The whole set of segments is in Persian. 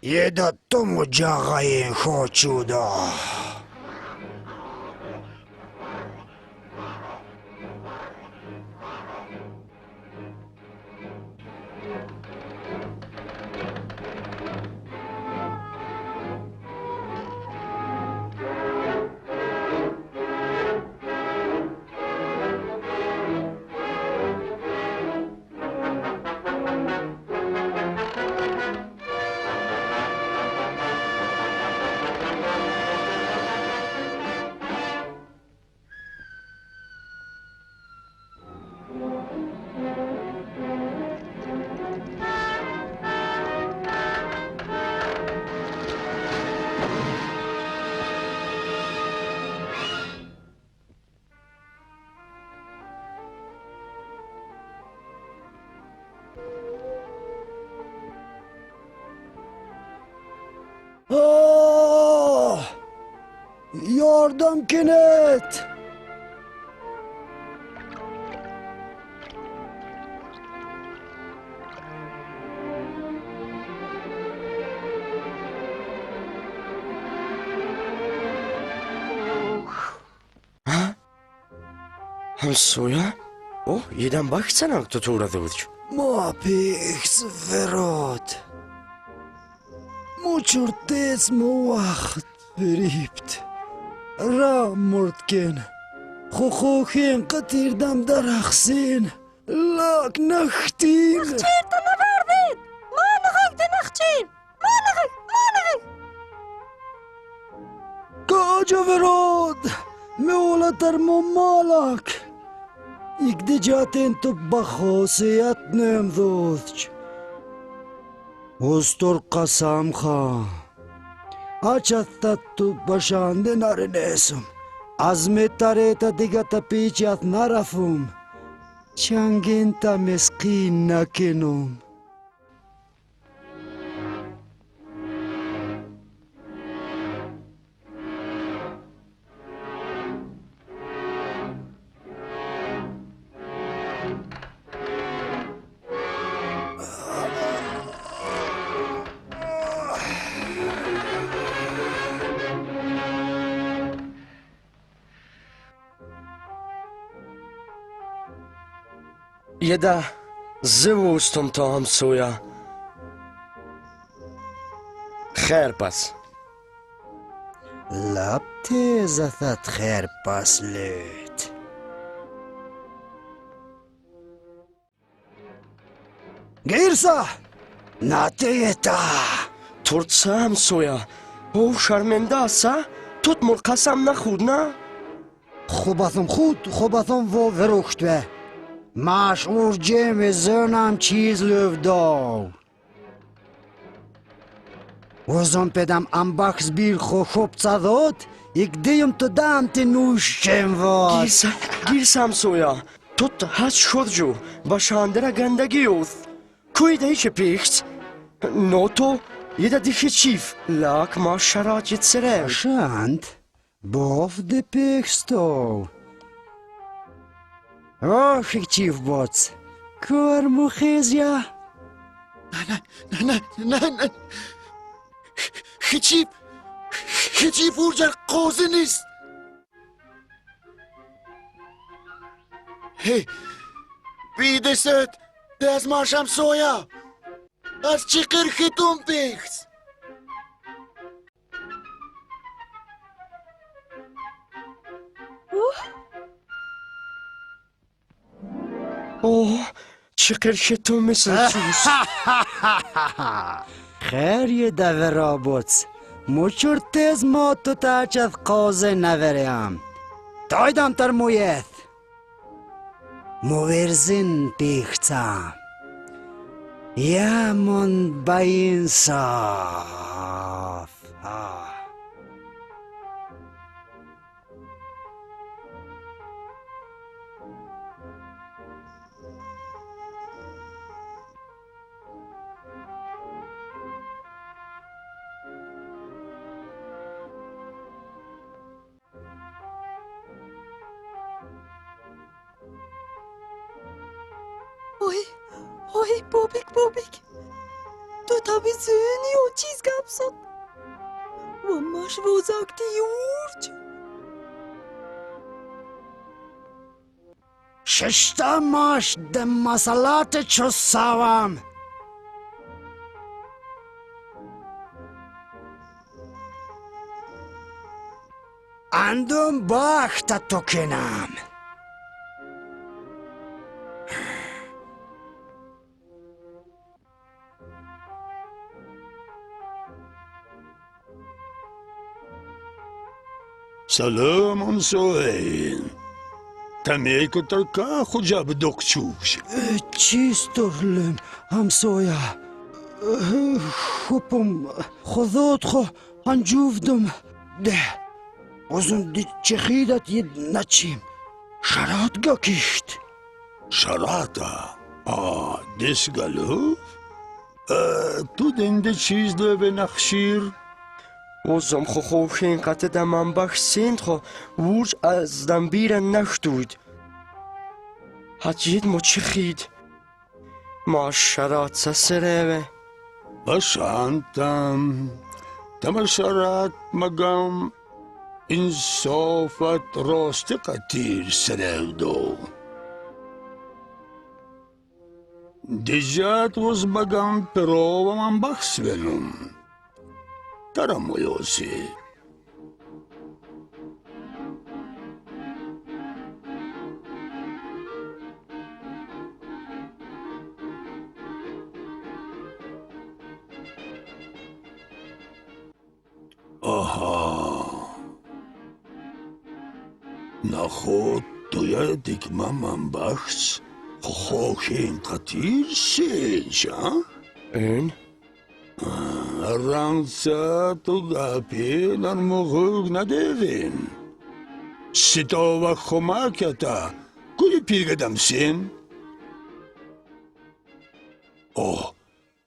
Еда тому джагаен хочу да. Yardım kenet. Hamsoya? О, jedan bakçanak tuturadık. Mapix verot. Muçurtes mu vaxt veript. Ramurtken. Xuxuxin qatirdam daraqsin. Lak naxtin. Nahchir tana verdid. Manıgık de Nahchir. Manıgık. Kaja verot. Meolatar mu malak. İkdicaten tu baxosiyat nemduzç. Ustur qasam xa. Açatta tu başande narinesum. Azmetareta digata pichat narafum. Çangenta meskin nakenum. Еда зывустум то Hamsoya. Xeyr pas. Lap tezathat xeyr paslet. Girsa! Nateyeta! Turtsa Hamsoya. او شرمنده است؟ توت قسم نخورد نه؟ خوباتم و وروخته. مشعور جمع زنم چیز لفداو. وزن پدم انباکس بیر خوب صداد یک دیم تو دم تنوش چم واد. گیرس Hamsoya. توت هست شد جو. باشنده را گندگی اوست. کوی دهی چه پیخت؟ نو تو یه دیگه چیف لاک ما شراجت سره Skönt. Bov de pekstov. Effektiv bots. Kör mukhezia. نه خیچی وورجر قوزه نیست. هی بیدست از ماشم سویا از چی قرختون بیخس. اوه چقدر که تو مثل چوز Kher ye davera bots. Muchur tez ma tu tachad qoze naveream. Toydam tar muyeth. Muverzin pikhtsam. Yamon bayinsaf. Oj, Bobik. Du tar vi syn i åtskiskapsen. Mammas våsakte jord. Shishta mash de masalate chusavam. Andum bakhta tokenam. سلام سوين تميك تركا خجا بدك تشوش Чисторлем, hamsoya. Хупом, ходот хо, анжувдум. De, озун ди чехидат ед начим. Шарат гакишт. شراطة ديس قالو تودن دي چیز لبه نخشیر اوزم خو خوخین قطع دمان بخش سیند خو وورج از دنبیر نشتود حجید مو چی خید ما شرات سسره بشانتم تم شرات مقام انصافت راست قتیر سرودو دیجات وز مقام پرو من بخش بنم ترمو یوسی آها نخود توی دیگه من بخش خوخین قطیر سیج ها؟ این؟ رانسا تو گاپی نرموغوگ ندیوین سیتا و خماکتا کوی پیگدم سین؟ اوه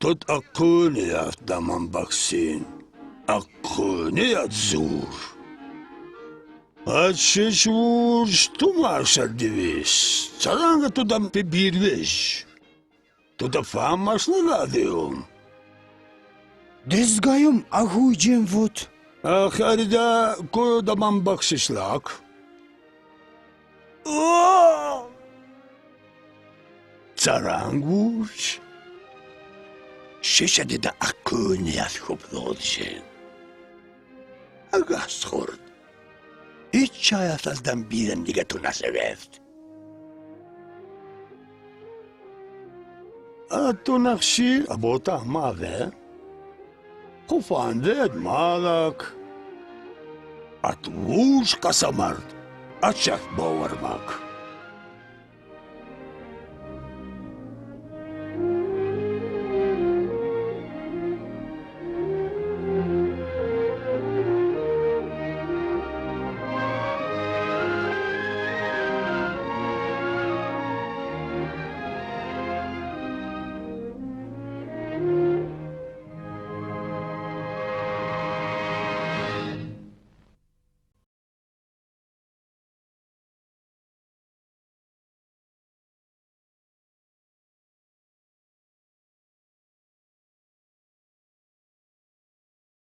تود اقونی افتا من بخشین اقونی ات زور اتشش ورش تو مارشل دیویش سرانگا تو دم پی بیرویش تو دا فهمش نلادیوم Dizgayım ahujim vut. آخرida کوی دا من بخشش لاک سرانگ ورش ششه دیده اقونی ات خوب دادشین اگست خورد هیچ شاید از دم بیرن دیگه تو نسویفت تو نخشیر ابوتا ماذا خفاندد مالك اتوش قسمرد اتشك باور ماك